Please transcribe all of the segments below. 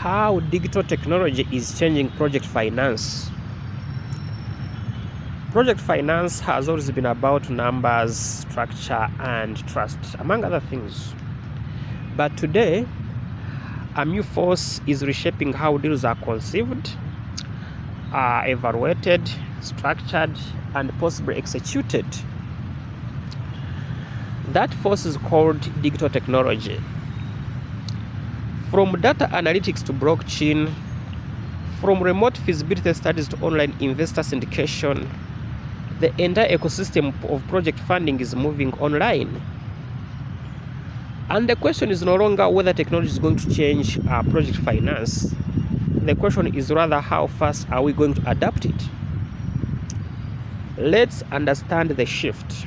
how digital technology is changing project finance. Project finance has always been about numbers, structure, and trust, among other things. But today, a new force is reshaping how deals are conceived, evaluated, structured, and possibly executed. That force is called digital technology. From data analytics to blockchain, from remote feasibility studies to online investor syndication, the entire ecosystem of project funding is moving online. And the question is no longer whether technology is going to change project finance. The question is rather how fast are we going to adapt it. Let's understand the shift.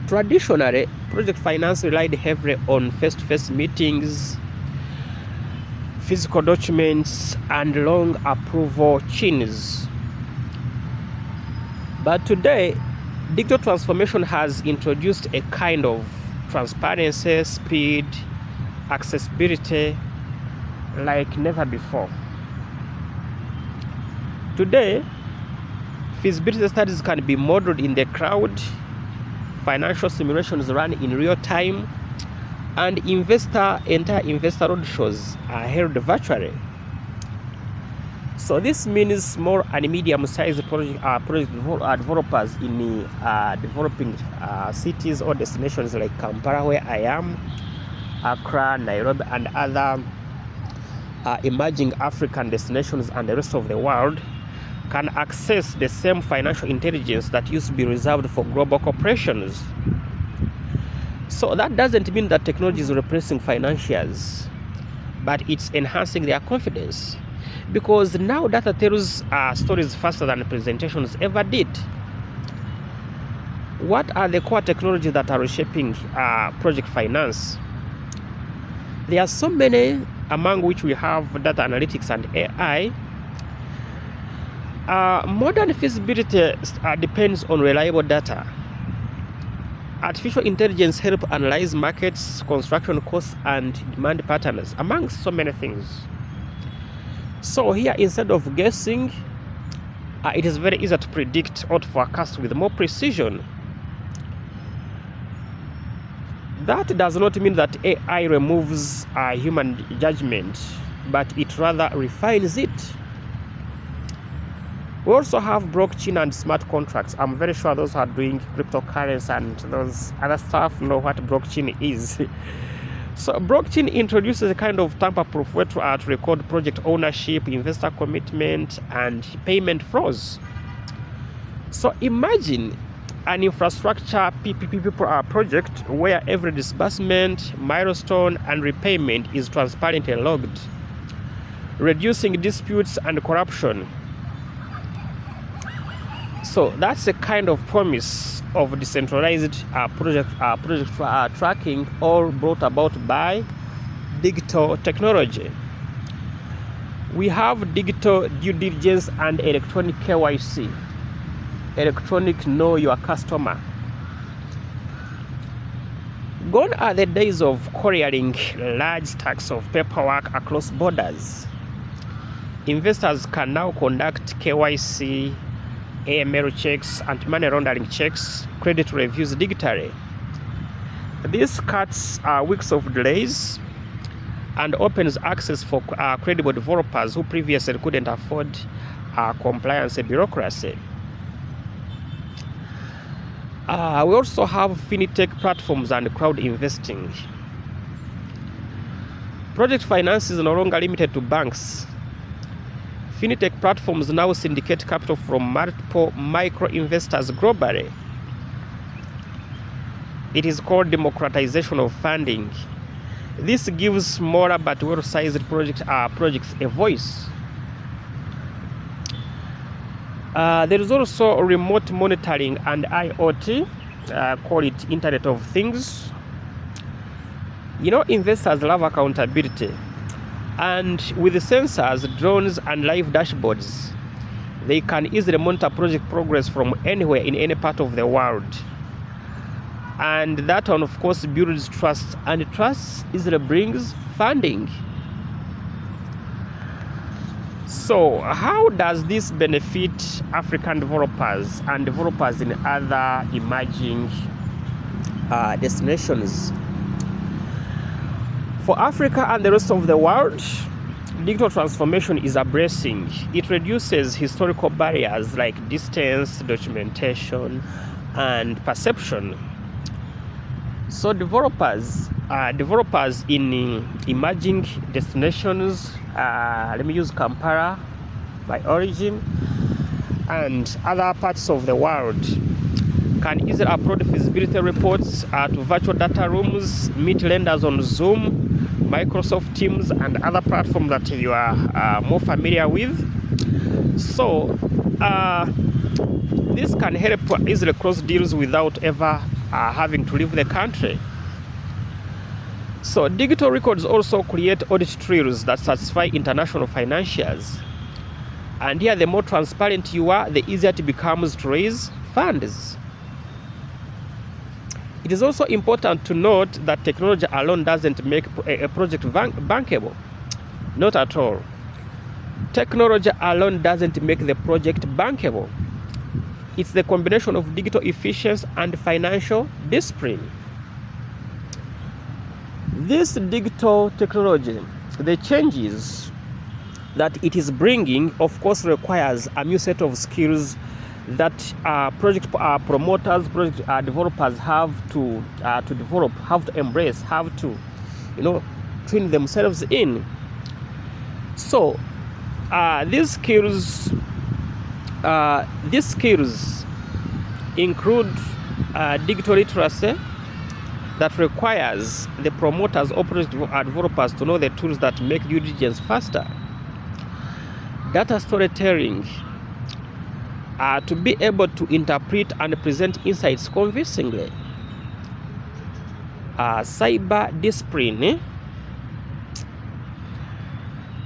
Traditionally, project finance relied heavily on face-to-face meetings, physical documents, and long approval chains. But today, digital transformation has introduced a kind of transparency, speed, accessibility like never before. Today, feasibility studies can be modeled in the cloud, financial simulations run in real time, and entire investor roadshows are held virtually. So this means small and medium-sized project developers in developing cities or destinations like Kampala, where I am, Accra, Nairobi, and other emerging African destinations and the rest of the world can access the same financial intelligence that used to be reserved for global corporations. So that doesn't mean that technology is replacing financiers, but it's enhancing their confidence. Because now data tells stories faster than presentations ever did. What are the core technologies that are reshaping project finance? There are so many, among which we have data analytics and AI. Modern feasibility depends on reliable data. Artificial intelligence helps analyze markets, construction costs, and demand patterns, among so many things. So here, instead of guessing, it is very easy to predict or to forecast with more precision. That does not mean that AI removes human judgment, but it rather refines it. We also have blockchain and smart contracts. I'm very sure those who are doing cryptocurrency and those other stuff know what blockchain is. So blockchain introduces a kind of tamper-proof way to record project ownership, investor commitment, and payment flows. So imagine an infrastructure PPP project where every disbursement, milestone, and repayment is transparently logged, reducing disputes and corruption. So that's a kind of promise of decentralized project tracking, all brought about by digital technology. We have digital due diligence and electronic KYC, electronic know your customer. Gone are the days of couriering large stacks of paperwork across borders. Investors can now conduct KYC, AML checks, anti-money laundering checks, credit reviews digitally. This cuts weeks of delays and opens access for credible developers who previously couldn't afford compliance and bureaucracy. We also have fintech platforms and crowd investing. Project finance is no longer limited to banks. Fintech platforms now syndicate capital from multiple micro-investors globally. It is called democratization of funding. This gives smaller but well-sized projects a voice. There is also remote monitoring and IoT, call it Internet of Things. You know, investors love accountability. And with the sensors, drones, and live dashboards, they can easily monitor project progress from anywhere in any part of the world. And that one, of course, builds trust, and trust easily brings funding. So how does this benefit African developers and developers in other emerging destinations? For Africa and the rest of the world, digital transformation is a blessing. It reduces historical barriers like distance, documentation, and perception. So developers in emerging destinations, let me use Kampala by origin, and other parts of the world can easily upload feasibility reports to virtual data rooms, meet lenders on Zoom, Microsoft Teams, and other platforms that you are more familiar with. So this can help easily close deals without ever having to leave the country. So digital records also create audit trails that satisfy international financiers. And here, the more transparent you are, the easier it becomes to raise funds. It is also important to note that technology alone doesn't make a project bankable. Not at all. Technology alone doesn't make the project bankable. It's the combination of digital efficiency and financial discipline. This digital technology, the changes that it is bringing, of course, requires a new set of skills that project promoters, project developers have to develop, have to embrace, have to, train themselves in. So these skills include digital literacy that requires the promoters or project developers to know the tools that make due diligence faster. Data storytelling, to be able to interpret and present insights convincingly. Cyber discipline,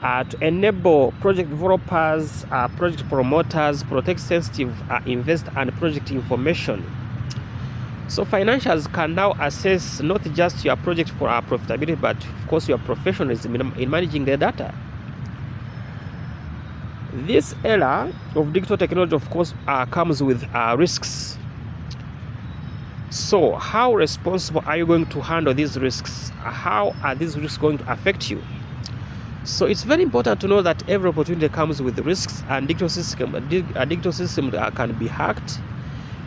to enable project developers, project promoters, protect sensitive invest and project information. So financials can now assess not just your project for profitability, but of course your professionalism in managing the data. This era of digital technology, of course, comes with risks. So how responsible are you going to handle these risks? How are these risks going to affect you? So it's very important to know that every opportunity comes with risks, and digital system can be hacked.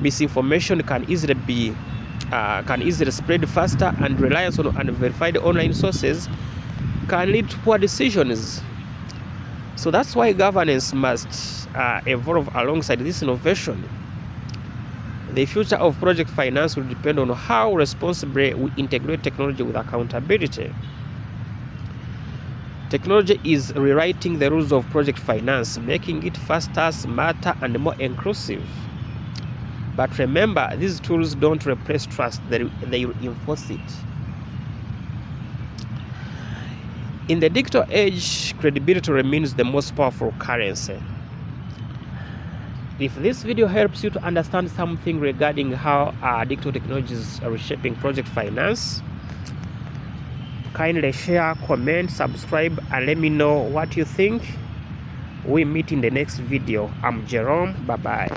Misinformation can easily spread faster, and reliance on unverified online sources can lead to poor decisions. So that's why governance must evolve alongside this innovation. The future of project finance will depend on how responsibly we integrate technology with accountability. Technology is rewriting the rules of project finance, making it faster, smarter, and more inclusive. But remember, these tools don't replace trust, they reinforce it. In the digital age, credibility remains the most powerful currency. If this video helps you to understand something regarding how digital technologies are reshaping project finance, kindly share, comment, subscribe, and let me know what you think. We meet in the next video. I'm Jerome. Bye-bye.